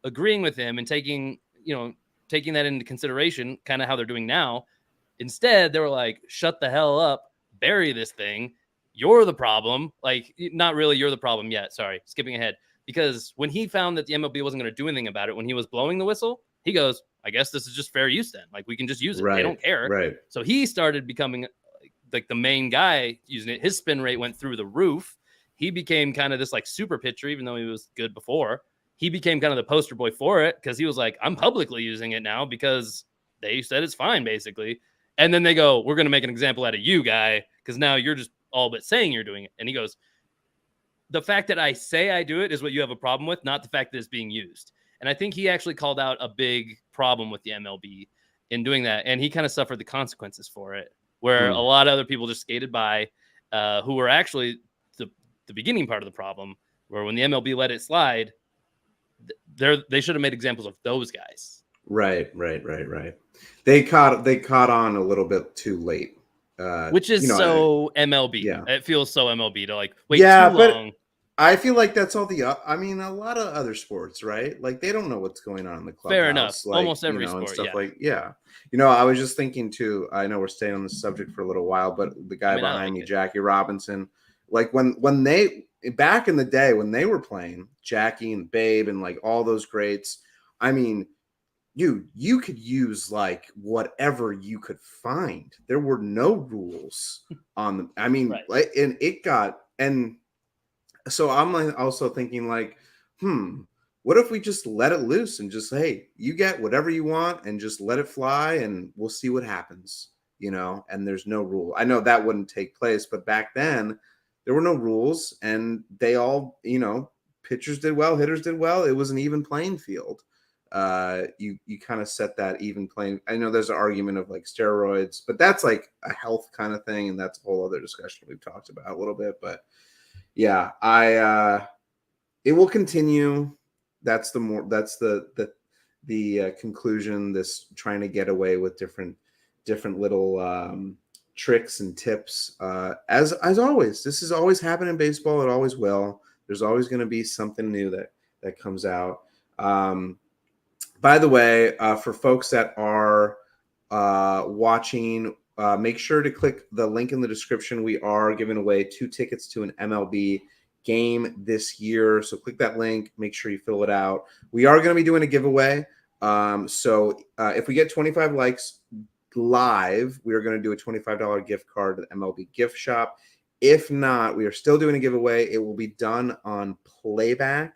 Speaker 3: agreeing with him and taking that into consideration, kind of how they're doing now, instead they were like, shut the hell up, bury this thing, you're the problem. Like, not really you're the problem yet, sorry, skipping ahead, because when he found that the MLB wasn't going to do anything about it when he was blowing the whistle, he goes, I guess this is just fair use then, like we can just use it, they don't care. So he started becoming like the main guy using it. His spin rate went through the roof. He became kind of this like super pitcher, even though he was good before. He became kind of the poster boy for it because he was like, I'm publicly using it now because they said it's fine, basically. And then they go, we're going to make an example out of you, guy, because now you're just all but saying you're doing it. And he goes, the fact that I say I do it is what you have a problem with, not the fact that it's being used. And I think he actually called out a big problem with the MLB in doing that. And he kind of suffered the consequences for it, where a lot of other people just skated by who were actually the beginning part of the problem, where when the MLB let it slide, they should have made examples of those guys. Right.
Speaker 1: They caught on a little bit too late,
Speaker 3: which is MLB. Yeah. It feels so MLB to like wait too long.
Speaker 1: I feel like that's all a lot of other sports, right? Like they don't know what's going on in the clubhouse.
Speaker 3: Fair enough.
Speaker 1: Like,
Speaker 3: almost every sport,
Speaker 1: and stuff I was just thinking too. I know we're staying on this subject for a little while, but the guy behind me, Jackie Robinson, like when they back in the day when they were playing, Jackie and Babe and like all those greats, I mean, you could use like whatever you could find. There were no rules on them. I mean, like, and it got, and so I'm like also thinking like, what if we just let it loose and just, hey, you get whatever you want and just let it fly and we'll see what happens, and there's no rule. I know that wouldn't take place, but back then there were no rules and they all, pitchers did well, hitters did well. It was an even playing field. You kind of set that even playing. I know there's an argument of like steroids, but that's like a health kind of thing. And that's a whole other discussion we've talked about a little bit, but yeah, it will continue. That's the conclusion, this trying to get away with different little, tricks and tips. As always, this has always happened in baseball. It always will. There's always going to be something new that comes out. By the way, for folks that are watching, make sure to click the link in the description. We are giving away 2 tickets to an MLB game this year. So click that link. Make sure you fill it out. We are going to be doing a giveaway. So if we get 25 likes live, we are going to do a $25 gift card to the MLB gift shop. If not, we are still doing a giveaway. It will be done on PlayBack.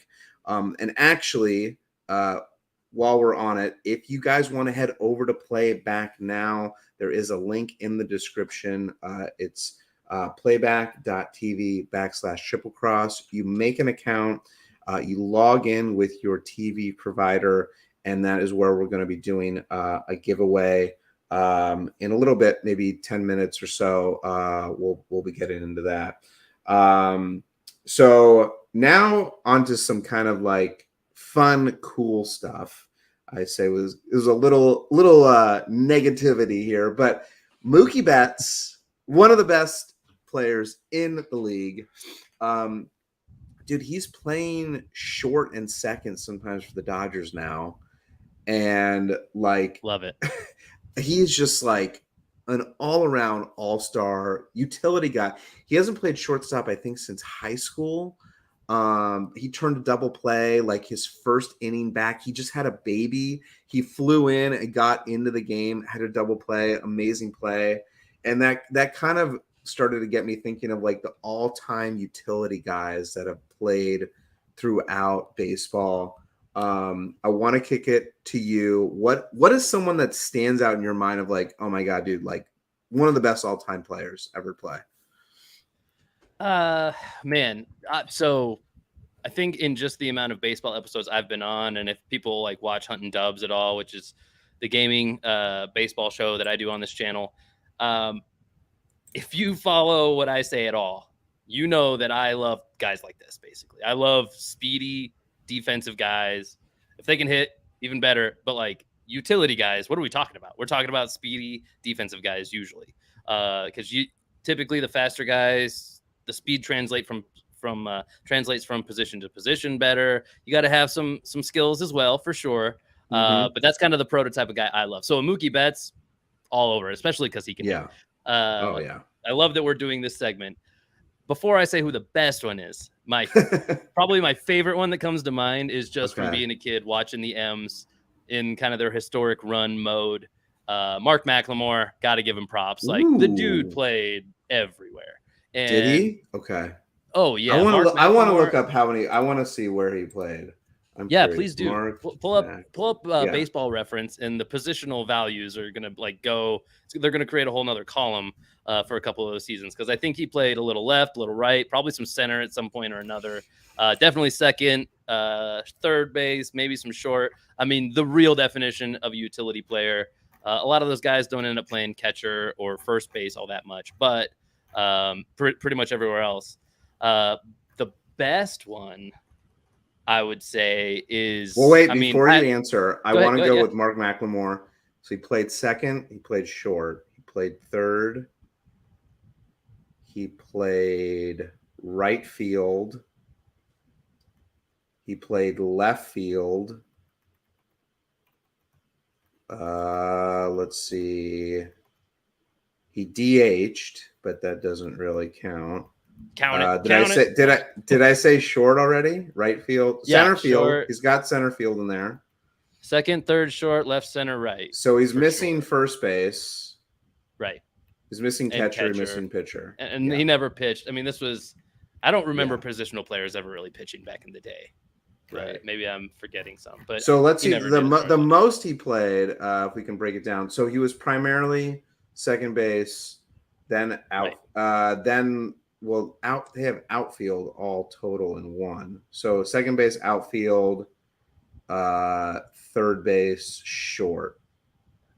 Speaker 1: And actually, while we're on it, if you guys want to head over to PlayBack now, there is a link in the description. It's playback.tv/triplecross. You make an account, you log in with your TV provider, and that is where we're going to be doing a giveaway in a little bit, maybe 10 minutes or so. We'll be getting into that. So now onto some kind of like fun, cool stuff. I say it was a little negativity here, but Mookie Betts, one of the best players in the league. Dude, he's playing short and second sometimes for the Dodgers now. And like,
Speaker 3: love it.
Speaker 1: He's just like an all-around all-star utility guy. He hasn't played shortstop, I think, since high school. He turned a double play, like his first inning back. He just had a baby. He flew in and got into the game, had a double play, amazing play. And that kind of started to get me thinking of like the all-time utility guys that have played throughout baseball. I want to kick it to you. What is someone that stands out in your mind of like, oh my God, dude, like one of the best all-time players ever play?
Speaker 3: Man. So I think in just the amount of baseball episodes I've been on, and if people like watch Hunt and Dubs at all, which is the gaming baseball show that I do on this channel, if you follow what I say at all, you know that I love guys like this. Basically, I love speedy defensive guys. If they can hit, even better. But like utility guys, what are we talking about? We're talking about speedy defensive guys usually, because typically the faster guys, the speed translates from position to position better. You got to have some skills as well for sure. But that's kind of the prototype of guy I love. So Mookie Betts all over, especially because he can.
Speaker 1: Yeah.
Speaker 3: I love that we're doing this segment. Before I say who the best one is, probably my favorite one that comes to mind is just from being a kid watching the M's in kind of their historic run mode. Mark McLemore, got to give him props. Like the dude played everywhere. And,
Speaker 1: did he? Okay.
Speaker 3: Oh yeah.
Speaker 1: I want to look up how many. I want to see where he played. Curious.
Speaker 3: Please do. Pull up Baseball Reference, and the positional values are gonna they're gonna create a whole nother column for a couple of those seasons, because I think he played a little left, a little right, probably some center at some point or another. Definitely second, third base, maybe some short. I mean, the real definition of a utility player. A lot of those guys don't end up playing catcher or first base all that much, but pretty much everywhere else. The best one, I would say, is...
Speaker 1: Well, wait, before you answer, I want to go with Mark McLemore. So he played second, he played short, he played third, he played right field, he played left field. Let's see. He DH'd, but that doesn't really count. Did I say short already? Right field, center field. Short. He's got center field in there.
Speaker 3: Second, third, short, left, center, right.
Speaker 1: So he's missing first base.
Speaker 3: Right.
Speaker 1: He's missing catcher, missing pitcher.
Speaker 3: And he never pitched. I mean, I don't remember positional players ever really pitching back in the day. Right. Maybe I'm forgetting some. But
Speaker 1: so let's see. The most he played, if we can break it down. So he was primarily second base, then out. Right. They have outfield all total in one. So second base, outfield, third base, short.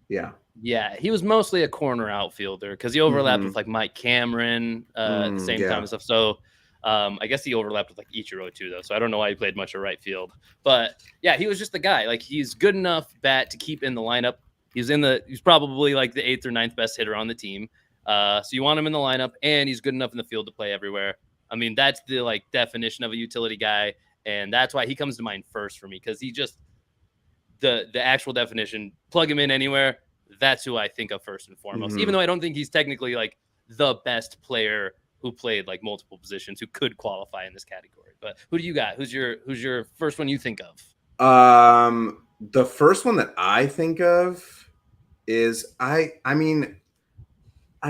Speaker 1: Yeah.
Speaker 3: Yeah, he was mostly a corner outfielder because he overlapped with like Mike Cameron at the same time and stuff. So I guess he overlapped with like Ichiro too, though. So I don't know why he played much of right field. But yeah, he was just the guy. Like he's good enough bat to keep in the lineup. He's probably like the 8th or 9th best hitter on the team. So you want him in the lineup, and he's good enough in the field to play everywhere. I mean, that's the like definition of a utility guy, and that's why he comes to mind first for me, because he just the actual definition. Plug him in anywhere. That's who I think of first and foremost. Even though I don't think he's technically like the best player who played like multiple positions who could qualify in this category. But who do you got? Who's your first one you think of?
Speaker 1: The first one that I think of is I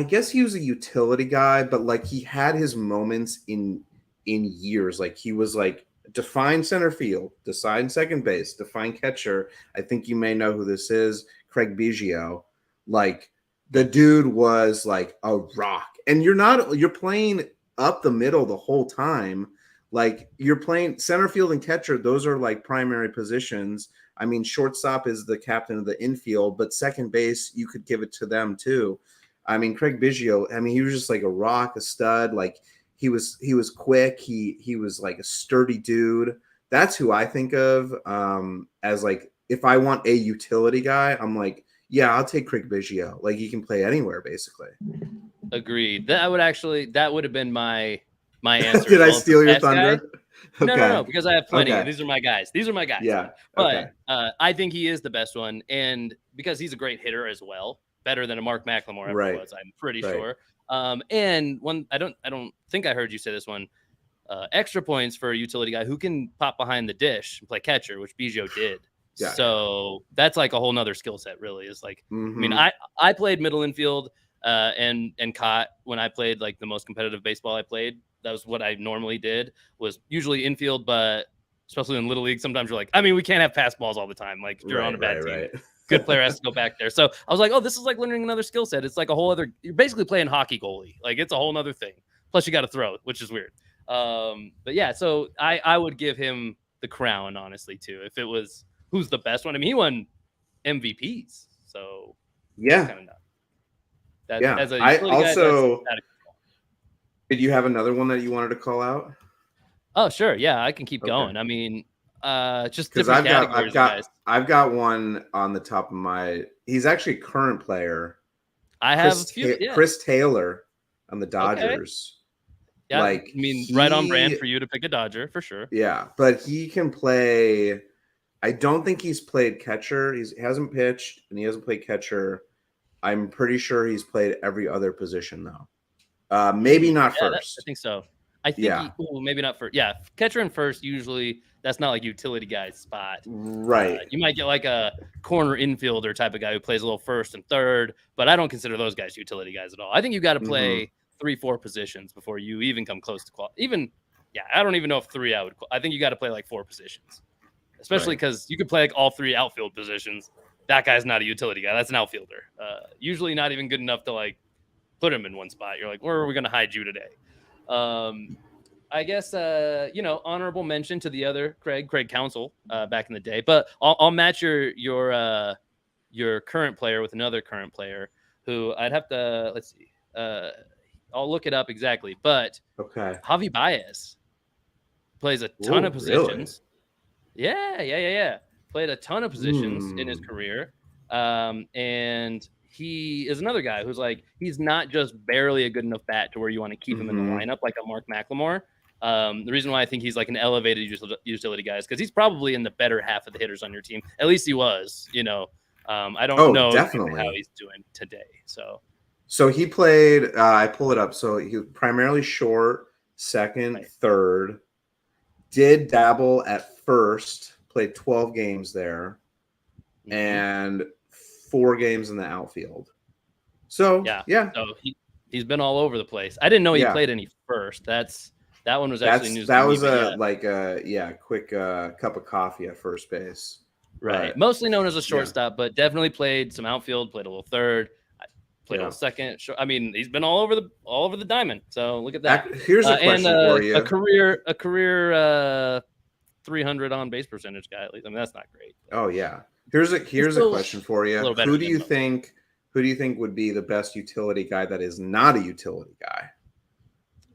Speaker 1: guess he was a utility guy, but like he had his moments in years. Like he was like defined center field, defined second base, defined catcher. I think you may know who this is, Craig Biggio. Like the dude was like a rock. And you're playing up the middle the whole time. Like you're playing center field and catcher. Those are like primary positions. I mean, shortstop is the captain of the infield, but second base, you could give it to them too. I mean, Craig Biggio, he was just like a rock, a stud. Like he was quick. He was like a sturdy dude. That's who I think of as like, if I want a utility guy, I'm like, yeah, I'll take Craig Biggio. Like he can play anywhere basically.
Speaker 3: Agreed. That would have been my answer.
Speaker 1: Did I steal your thunder?
Speaker 3: Okay. No, because I have plenty. Okay. These are my guys.
Speaker 1: Yeah.
Speaker 3: But I think he is the best one, and because he's a great hitter as well, better than a Mark McLemore ever was. I'm pretty sure. And one, I don't think I heard you say this one. Extra points for a utility guy who can pop behind the dish and play catcher, which Biggio did. Yeah. So that's like a whole nother skill set. Really, is like. I mean, I played middle infield and caught when I played like the most competitive baseball I played. That was what I normally did, was usually infield, but especially in Little League, sometimes you're like, I mean, we can't have pass balls all the time. Like if you're on a bad team, good player has to go back there. So I was like, oh, this is like learning another skill set. It's like a whole other, you're basically playing hockey goalie. Like it's a whole other thing. Plus you got to throw, which is weird. But yeah, so I would give him the crown, honestly, too. If it was who's the best one. I mean, he won MVPs, so
Speaker 1: Yeah.
Speaker 3: kind of nuts. That
Speaker 1: Yeah.
Speaker 3: as a
Speaker 1: I
Speaker 3: utility guy,
Speaker 1: also
Speaker 3: that's
Speaker 1: did you have another one that you wanted to call out?
Speaker 3: oh sure, yeah, I can keep
Speaker 1: Okay.
Speaker 3: going. I mean, just
Speaker 1: Because
Speaker 3: different categories, guys.
Speaker 1: I've got one on the top of my. He's actually a current player.
Speaker 3: I have a few. Yeah.
Speaker 1: Chris Taylor on the
Speaker 3: Okay.
Speaker 1: Dodgers.
Speaker 3: Yeah,
Speaker 1: Like,
Speaker 3: I mean, right on brand for you to pick a Dodger for sure.
Speaker 1: Yeah, but he can play. I don't think he's played catcher. He hasn't pitched and he hasn't played catcher. I'm pretty sure he's played every other position though. Maybe not first.
Speaker 3: I think so. I think maybe not first. Yeah, catcher and first usually that's not like utility guy's spot.
Speaker 1: Right.
Speaker 3: You might get like a corner infielder type of guy who plays a little first and third, but I don't consider those guys utility guys at all. I think you got to play 3-4 positions before you even come close to I don't even know if 3 I think you got to play like 4 positions, especially because you could play like all 3 outfield positions. That guy's not a utility guy. That's an outfielder. Usually not even good enough to like put him in one spot. You're like, where are we going to hide you today? I guess, honorable mention to the other Craig Counsell back in the day, but I'll match your current player with another current player who I'd have to, let's see. I'll look it up exactly, but Javi Baez plays a ton of positions. Really? Yeah. Played a ton of positions in his career. And he is another guy who's like, he's not just barely a good enough bat to where you want to keep him in the lineup like a Mark McLemore. The reason why I think he's like an elevated utility guy is because he's probably in the better half of the hitters on your team. At least he was, I don't know how he's doing today.
Speaker 1: So he played, I pull it up. So he was primarily short, second, third, did dabble at first, played 12 games there, and 4 games in the outfield. So, yeah.
Speaker 3: So he's been all over the place. I didn't know he played any first. That one was actually news.
Speaker 1: That was a quick cup of coffee at first base.
Speaker 3: Right. Mostly known as a shortstop, but definitely played some outfield, played a little third. Played on second. I mean, he's been all over the diamond. So look at that.
Speaker 1: Here's a question for you.
Speaker 3: A career 300 on base percentage guy. At least. I mean, that's not great.
Speaker 1: Oh yeah. Here's a question for you. Who do you think would be the best utility guy that is not a utility guy?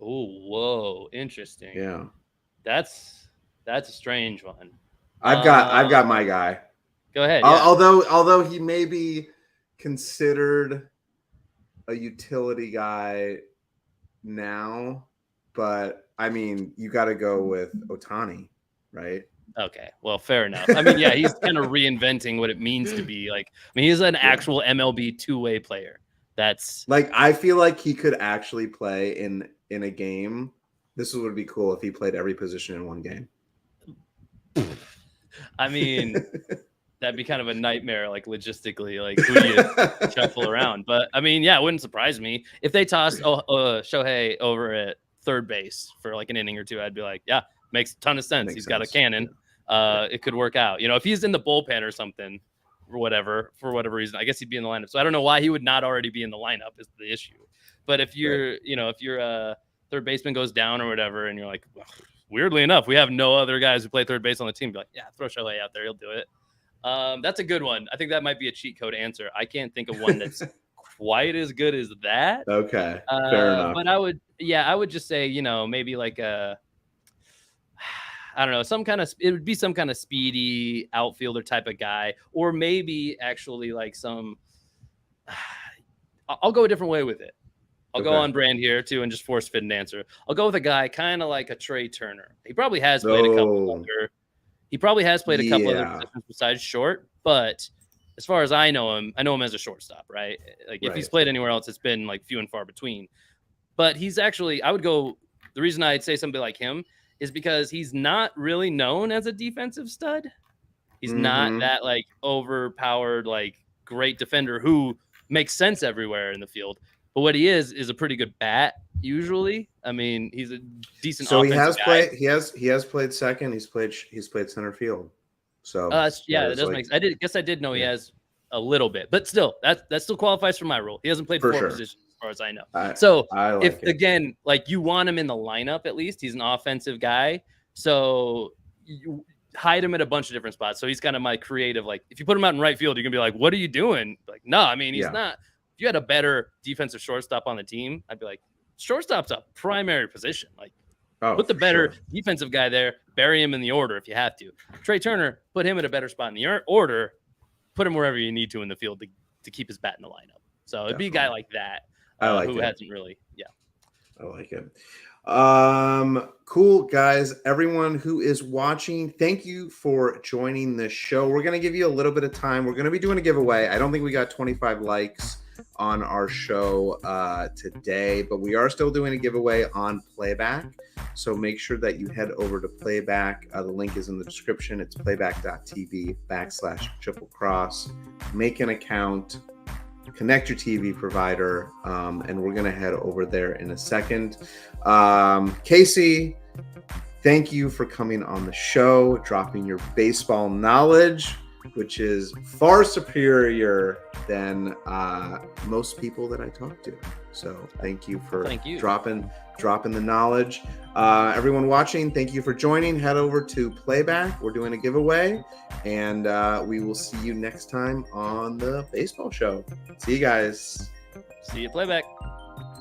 Speaker 3: Oh, whoa, interesting.
Speaker 1: Yeah.
Speaker 3: That's a strange one.
Speaker 1: I've got my guy.
Speaker 3: Go ahead.
Speaker 1: Although he may be considered a utility guy now, but I mean, you got to go with Ohtani, right?
Speaker 3: Okay, well, fair enough. I mean, yeah, he's kind of reinventing what it means to be like. I mean, he's an actual MLB two-way player. That's
Speaker 1: like, I feel like he could actually play in a game. This would be cool if he played every position in one game.
Speaker 3: I mean, that'd be kind of a nightmare, like logistically, like who do you shuffle around? But I mean, yeah, it wouldn't surprise me if they tossed Shohei over at third base for like an inning or two. I'd be like, yeah, makes a ton of sense. He's got a cannon. It could work out. If he's in the bullpen or something, for whatever reason, I guess he'd be in the lineup. So I don't know why he would not already be in the lineup is the issue. But if you're, if your third baseman goes down or whatever, and you're like, well, weirdly enough, we have no other guys who play third base on the team. Be like, yeah, throw Shohei out there, he'll do it. That's a good one. I think that might be a cheat code answer. I can't think of one that's quite as good as that.
Speaker 1: Okay, fair enough.
Speaker 3: But I would just say, maybe like I don't know, it would be some kind of speedy outfielder type of guy, or maybe actually like I'll go a different way with it. I'll go on brand here too and just force fit an answer. I'll go with a guy kind of like a Trey Turner. He probably has played a couple other. He probably has played a couple other positions besides short, but as far as I know him as a shortstop, right? Like if he's played anywhere else, it's been like few and far between. But he's actually, the reason I'd say somebody like him is because he's not really known as a defensive stud. He's not that like overpowered, like great defender who makes sense everywhere in the field. But what he is a pretty good bat usually. I mean, he's a decent.
Speaker 1: So he has played. He has played second. He's played center field. So
Speaker 3: that does make sense. I did know he has a little bit, but still, that still qualifies for my rule. He hasn't played 4 positions. far as I know.
Speaker 1: I like
Speaker 3: if
Speaker 1: it.
Speaker 3: again, like you want him in the lineup, at least he's an offensive guy. So you hide him at a bunch of different spots. So he's kind of my creative. Like if you put him out in right field, you're gonna be like, "What are you doing?" Like, no, I mean he's not. If you had a better defensive shortstop on the team, I'd be like, shortstop's a primary position. Like, put the better defensive guy there, bury him in the order if you have to. Trey Turner, put him at a better spot in the order, put him wherever you need to in the field to keep his bat in the lineup. So it'd be a guy like that who hasn't really,
Speaker 1: I like it. Cool, guys. Everyone who is watching, thank you for joining the show. We're going to give you a little bit of time. We're going to be doing a giveaway. I don't think we got 25 likes on our show today, but we are still doing a giveaway on PlayBack. So make sure that you head over to PlayBack. The link is in the description. It's playback.tv/triple-cross. Make an account, connect your TV provider, and we're going to head over there in a second. Casey, thank you for coming on the show, dropping your baseball knowledge, which is far superior than most people that I talk to. So thank you for dropping the knowledge. Everyone watching, thank you for joining. Head over to PlayBack. We're doing a giveaway, and we will see you next time on the baseball show. See you guys.
Speaker 3: See you, PlayBack.